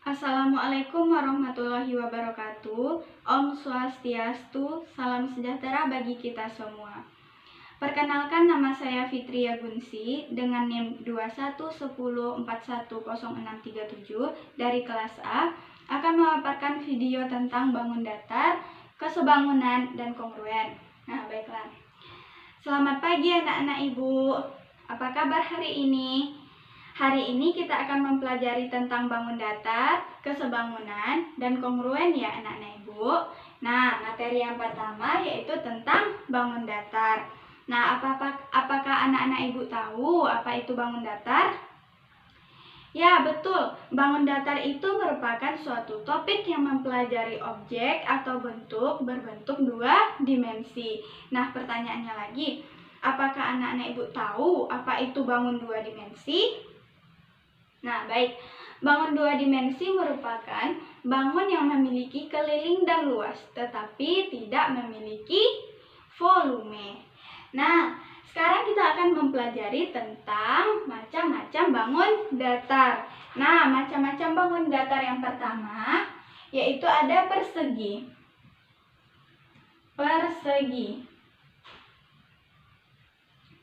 Assalamualaikum warahmatullahi wabarakatuh. Om Swastiastu, salam sejahtera bagi kita semua. Perkenalkan, nama saya Fitria Gunsi dengan NIM 2110410637 dari kelas A akan memaparkan video tentang bangun datar, kesebangunan, dan kongruen. Nah, baiklah. Selamat pagi anak-anak ibu. Apa kabar hari ini? Hari ini kita akan mempelajari tentang bangun datar, kesebangunan, dan kongruen ya anak-anak ibu. Nah, materi yang pertama yaitu tentang bangun datar. Nah, apakah anak-anak ibu tahu apa itu bangun datar? Ya, betul. Bangun datar itu merupakan suatu topik yang mempelajari objek atau bentuk berbentuk dua dimensi. Nah, pertanyaannya lagi, apakah anak-anak ibu tahu apa itu bangun dua dimensi? Nah, baik. Bangun dua dimensi merupakan bangun yang memiliki keliling dan luas, tetapi tidak memiliki volume. Nah, sekarang kita akan mempelajari tentang macam-macam bangun datar. Nah, macam-macam bangun datar yang pertama yaitu ada persegi.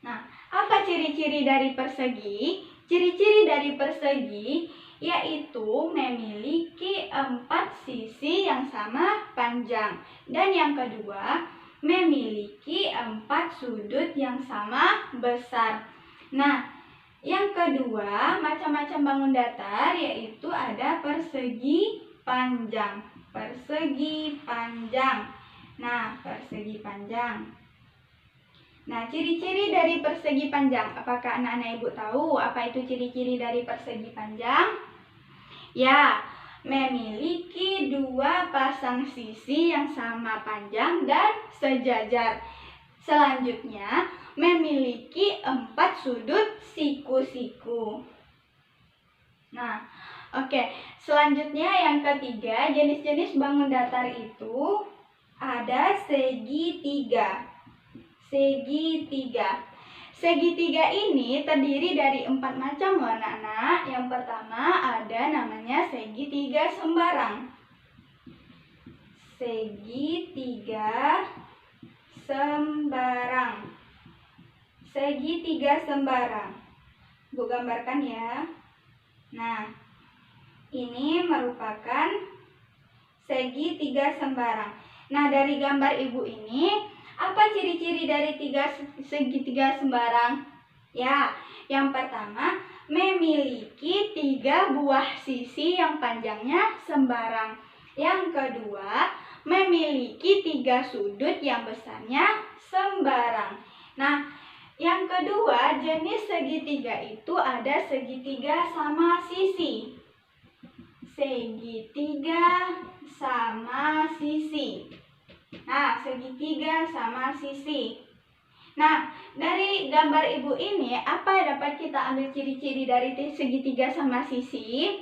Nah, apa ciri-ciri dari persegi? Ciri-ciri dari persegi yaitu memiliki 4 sisi yang sama panjang. Dan yang kedua, memiliki 4 sudut yang sama besar. Nah, yang kedua, macam-macam bangun datar yaitu ada persegi panjang. Persegi panjang. Nah, persegi panjang. Nah, ciri-ciri dari persegi panjang. Apakah anak-anak ibu tahu apa itu ciri-ciri dari persegi panjang? Ya, memiliki 2 pasang sisi yang sama panjang dan sejajar. Selanjutnya, memiliki 4 sudut siku-siku. Nah, oke. Selanjutnya yang ketiga, jenis-jenis bangun datar itu ada segitiga. Segitiga. Segitiga ini terdiri dari 4 macam loh anak-anak. Yang pertama ada namanya segitiga sembarang. Segitiga sembarang. Segitiga sembarang. Bu gambarkan ya. Nah, ini merupakan segitiga sembarang. Nah, dari gambar ibu ini, apa ciri-ciri dari segitiga sembarang? Ya, yang pertama memiliki 3 buah sisi yang panjangnya sembarang. Yang kedua, memiliki 3 sudut yang besarnya sembarang. Nah, yang kedua, jenis segitiga itu ada segitiga sama sisi. Segitiga sama sisi. Nah, segitiga sama sisi. Nah, dari gambar ibu ini, apa yang dapat kita ambil ciri-ciri dari segitiga sama sisi?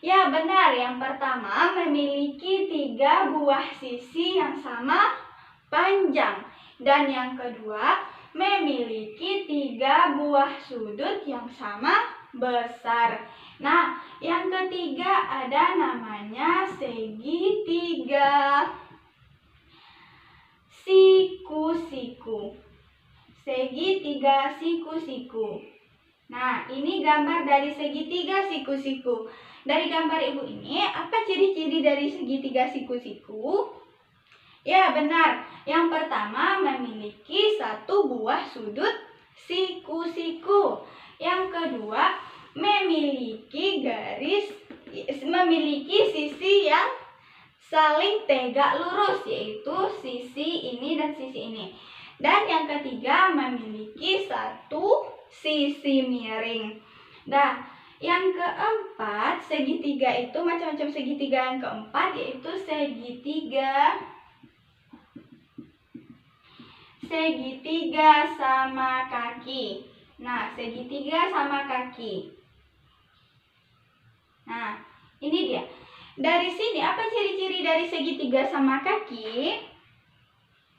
Ya, benar. Yang pertama, memiliki 3 buah sisi yang sama panjang. Dan yang kedua, memiliki 3 buah sudut yang sama besar. Nah, yang ketiga ada namanya segitiga siku-siku. Segitiga siku-siku. Nah, ini gambar dari segitiga siku-siku. Dari gambar ibu ini, apa ciri-ciri dari segitiga siku-siku? Ya, benar. Yang pertama, memiliki 1 buah sudut siku-siku. Yang kedua, memiliki sisi yang saling tegak lurus, yaitu sisi ini dan sisi ini. Dan yang ketiga, memiliki 1 sisi miring. Nah, yang keempat, segitiga itu macam-macam segitiga. Yang keempat yaitu segitiga sama kaki. Nah, segitiga sama kaki. Nah, ini dia. Dari sini, apa ciri-ciri dari segitiga sama kaki?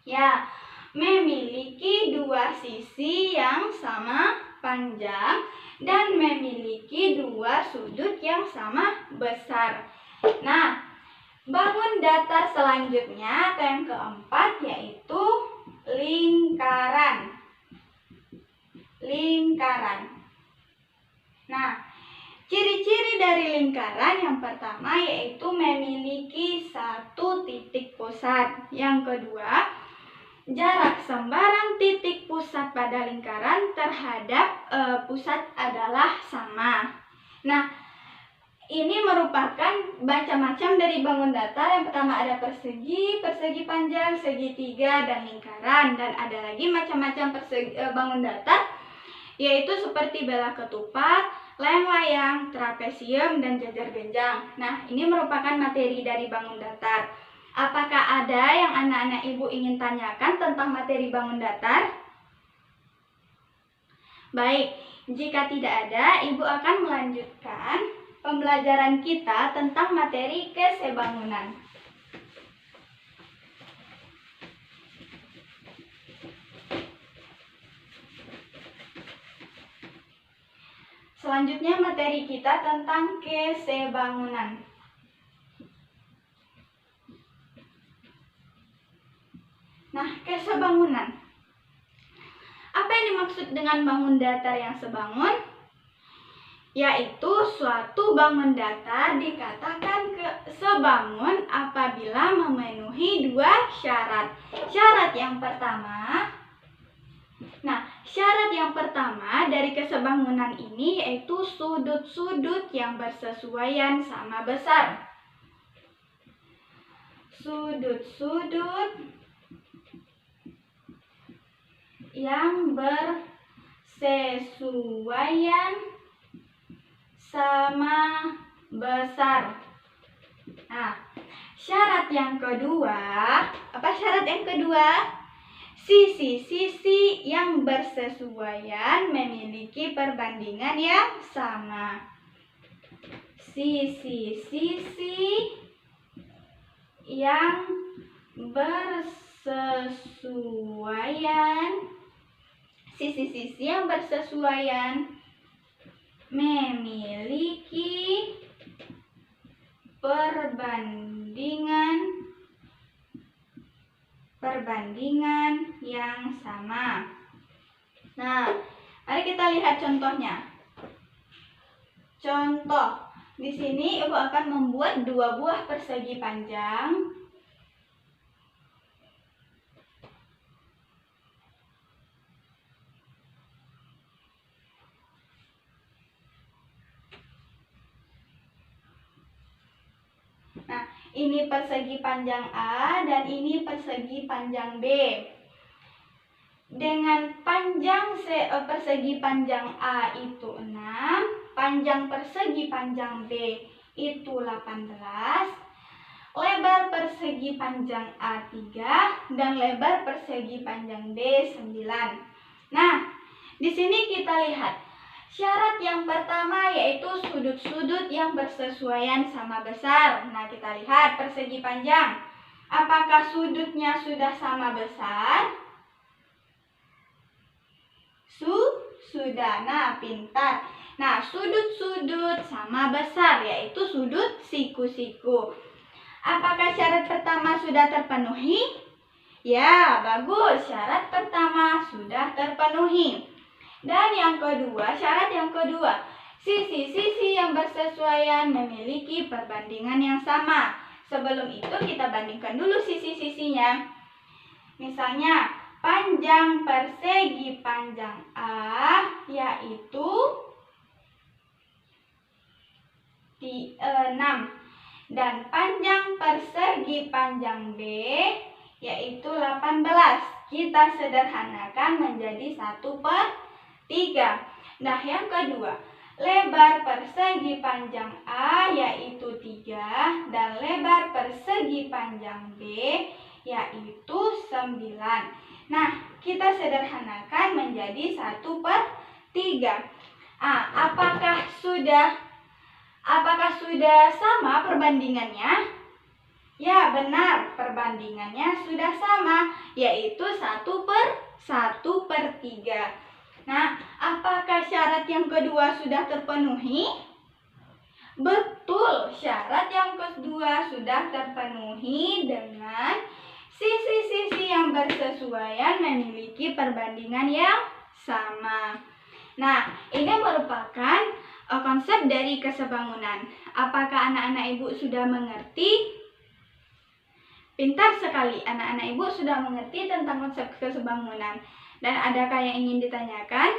Ya, memiliki 2 sisi yang sama panjang dan memiliki 2 sudut yang sama besar. Nah, bangun datar selanjutnya atau yang keempat yaitu lingkaran. Lingkaran. Nah, ciri-ciri dari lingkaran yang pertama yaitu memiliki satu titik pusat. Yang kedua, jarak sembarang titik pusat pada lingkaran terhadap pusat adalah sama. Nah, ini merupakan macam-macam dari bangun datar. Yang pertama ada persegi, persegi panjang, segitiga, dan lingkaran. Dan ada lagi macam-macam bangun datar, yaitu seperti bela ketupat, layang-layang, trapesium, dan jajar genjang. Nah, ini merupakan materi dari bangun datar. Apakah ada yang anak-anak ibu ingin tanyakan tentang materi bangun datar? Baik, jika tidak ada, ibu akan melanjutkan pembelajaran kita tentang materi kesebangunan. Selanjutnya materi kita tentang kesebangunan. Nah, kesebangunan. Apa yang dimaksud dengan bangun datar yang sebangun? Yaitu suatu bangun datar dikatakan sebangun apabila memenuhi dua syarat. Syarat yang pertama, syarat yang pertama dari kesebangunan ini yaitu sudut-sudut yang bersesuaian sama besar. Sudut-sudut yang bersesuaian sama besar. Nah, syarat yang kedua, apa syarat yang kedua? Sisi-sisi yang bersesuaian memiliki perbandingan yang sama. Sisi-sisi yang bersesuaian memiliki perbandingan yang sama. Nah, mari kita lihat contohnya. Contoh, di sini ibu akan membuat dua buah persegi panjang. Nah, ini persegi panjang A dan ini persegi panjang B. Dengan panjang persegi panjang A itu 6, panjang persegi panjang B itu 18, lebar persegi panjang A 3, dan lebar persegi panjang B 9. Nah, di sini kita lihat syarat yang pertama yaitu sudut-sudut yang bersesuaian sama besar. Nah, kita lihat persegi panjang. Apakah sudutnya sudah sama besar? Sudah. Nah, pintar. Nah, sudut-sudut sama besar yaitu sudut siku-siku. Apakah syarat pertama sudah terpenuhi? Ya, bagus. Syarat pertama sudah terpenuhi. Dan yang kedua, syarat yang kedua, sisi-sisi yang bersesuaian memiliki perbandingan yang sama. Sebelum itu kita bandingkan dulu sisi-sisinya. Misalnya, panjang persegi panjang A yaitu 6 dan panjang persegi panjang B yaitu 18. Kita sederhanakan menjadi 1/3. Nah, yang kedua, lebar persegi panjang A yaitu 3 dan lebar persegi panjang B yaitu 9. Nah, kita sederhanakan menjadi 1/3. Apakah sudah sama perbandingannya? Ya, benar, perbandingannya sudah sama, yaitu 1/3. Nah, apakah syarat yang kedua sudah terpenuhi? kedua sudah terpenuhi dengan sisi-sisi yang bersesuaian memiliki perbandingan yang sama. Nah, ini merupakan konsep dari kesebangunan. Apakah anak-anak ibu sudah mengerti? Pintar sekali, anak-anak ibu sudah mengerti tentang konsep kesebangunan. Dan adakah yang ingin ditanyakan?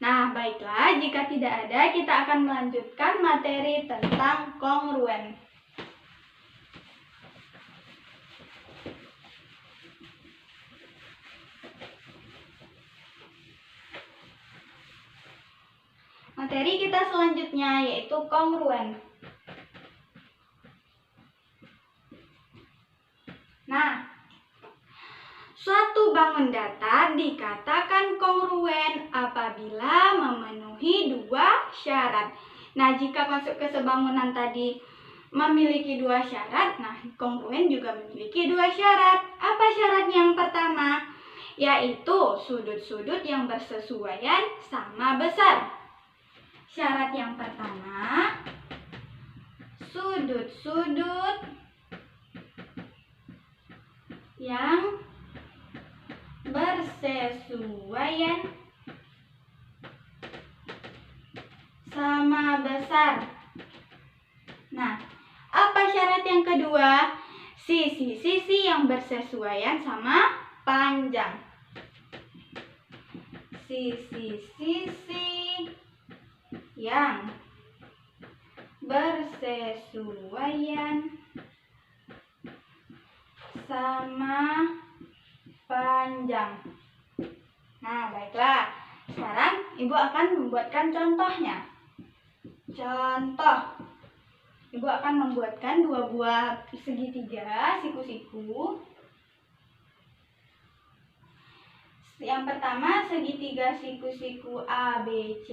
Nah, baiklah, jika tidak ada, kita akan melanjutkan materi tentang kongruen. Materi kita selanjutnya yaitu kongruen. Nah, suatu bangun datar dikatakan kongruen apabila memenuhi dua syarat. Nah, jika konsep kesebangunan tadi memiliki dua syarat, nah kongruen juga memiliki dua syarat. Apa syaratnya yang pertama? Yaitu sudut-sudut yang bersesuaian sama besar. Syarat yang pertama, sudut-sudut yang bersesuaian sama besar. Nah, apa syarat yang kedua? Sisi-sisi yang bersesuaian sama panjang. Sisi-sisi yang bersesuaian sama panjang. Nah, baiklah. Sekarang ibu akan membuatkan contohnya. Contoh. Ibu akan membuatkan dua buah segitiga siku-siku. Yang pertama segitiga siku-siku ABC.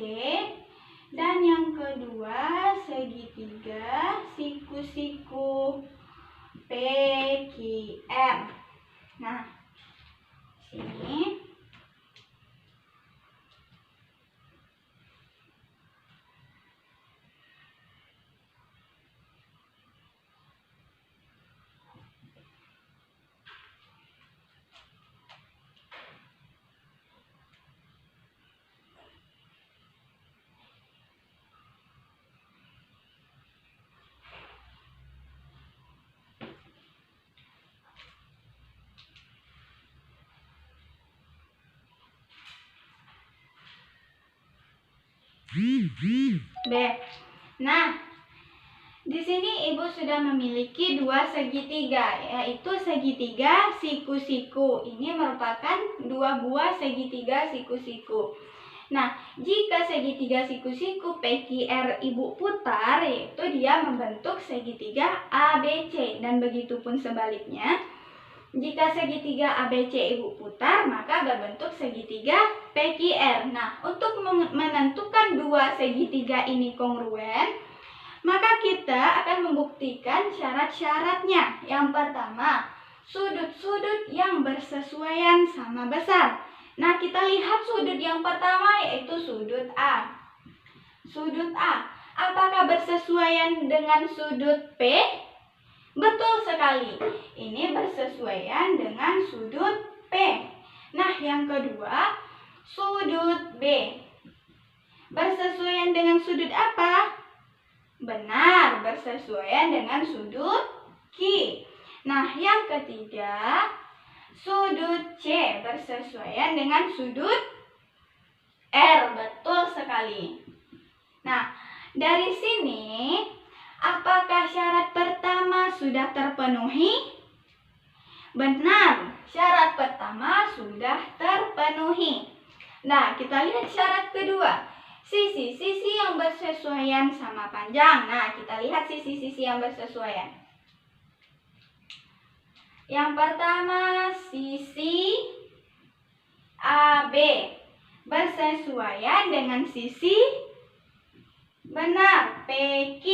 Dan yang kedua segitiga siku-siku PQR. Nah, sini B. Nah, di sini ibu sudah memiliki dua segitiga, yaitu segitiga siku-siku. Ini merupakan dua buah segitiga siku-siku. Nah, jika segitiga siku-siku PQR ibu putar, yaitu dia membentuk segitiga ABC. Dan begitu pun sebaliknya, jika segitiga ABC ibu putar, maka berbentuk segitiga PQR. Nah, untuk menentukan dua segitiga ini kongruen, maka kita akan membuktikan syarat-syaratnya. Yang pertama, sudut-sudut yang bersesuaian sama besar. Nah, kita lihat sudut yang pertama yaitu sudut A. Sudut A, apakah bersesuaian dengan sudut P? Betul sekali, ini bersesuaian dengan sudut P. Nah, yang kedua, sudut B. Bersesuaian dengan sudut apa? Benar, bersesuaian dengan sudut Q. Nah, yang ketiga, sudut C bersesuaian dengan sudut R. Betul sekali. Nah, dari sini apakah syarat pertama sudah terpenuhi? Benar, syarat pertama sudah terpenuhi. Nah, kita lihat syarat kedua. Sisi-sisi yang bersesuaian sama panjang. Nah, kita lihat sisi-sisi yang bersesuaian. Yang pertama, sisi AB bersesuaian dengan sisi benar PQ.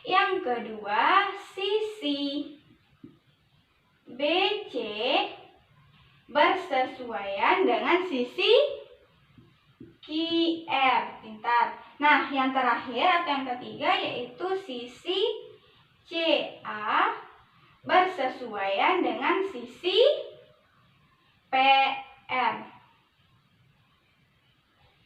Yang kedua, sisi BC bersesuaian dengan sisi QR. Pintar. Nah, yang terakhir atau yang ketiga yaitu sisi CA bersesuaian dengan sisi PM.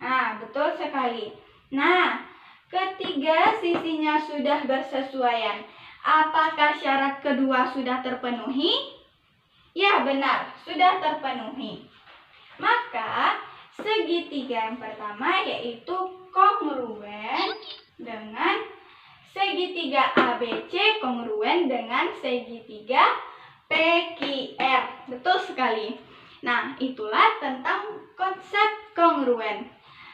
Nah, betul sekali. Nah, ketiga sisinya sudah bersesuaian. Apakah syarat kedua sudah terpenuhi? Ya, benar, sudah terpenuhi. Maka, segitiga yang pertama yaitu kongruen dengan segitiga ABC kongruen dengan segitiga PQR. Betul sekali. Nah, itulah tentang konsep kongruen.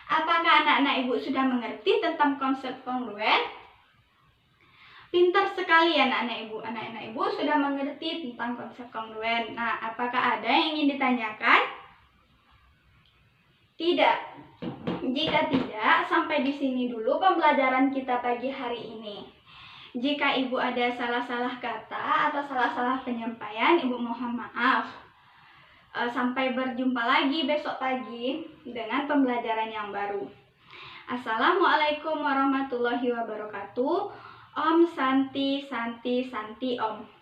Apakah anak-anak ibu sudah mengerti tentang konsep kongruen? Pintar sekali ya anak-anak ibu. Anak-anak ibu sudah mengerti tentang konsep kongruen. Nah, apakah ada yang ingin ditanyakan? Tidak. Jika tidak, sampai di sini dulu pembelajaran kita pagi hari ini. Jika ibu ada salah-salah kata atau salah-salah penyampaian, ibu mohon maaf. Sampai berjumpa lagi besok pagi dengan pembelajaran yang baru. Assalamualaikum warahmatullahi wabarakatuh. Om Santi Santi Santi Om.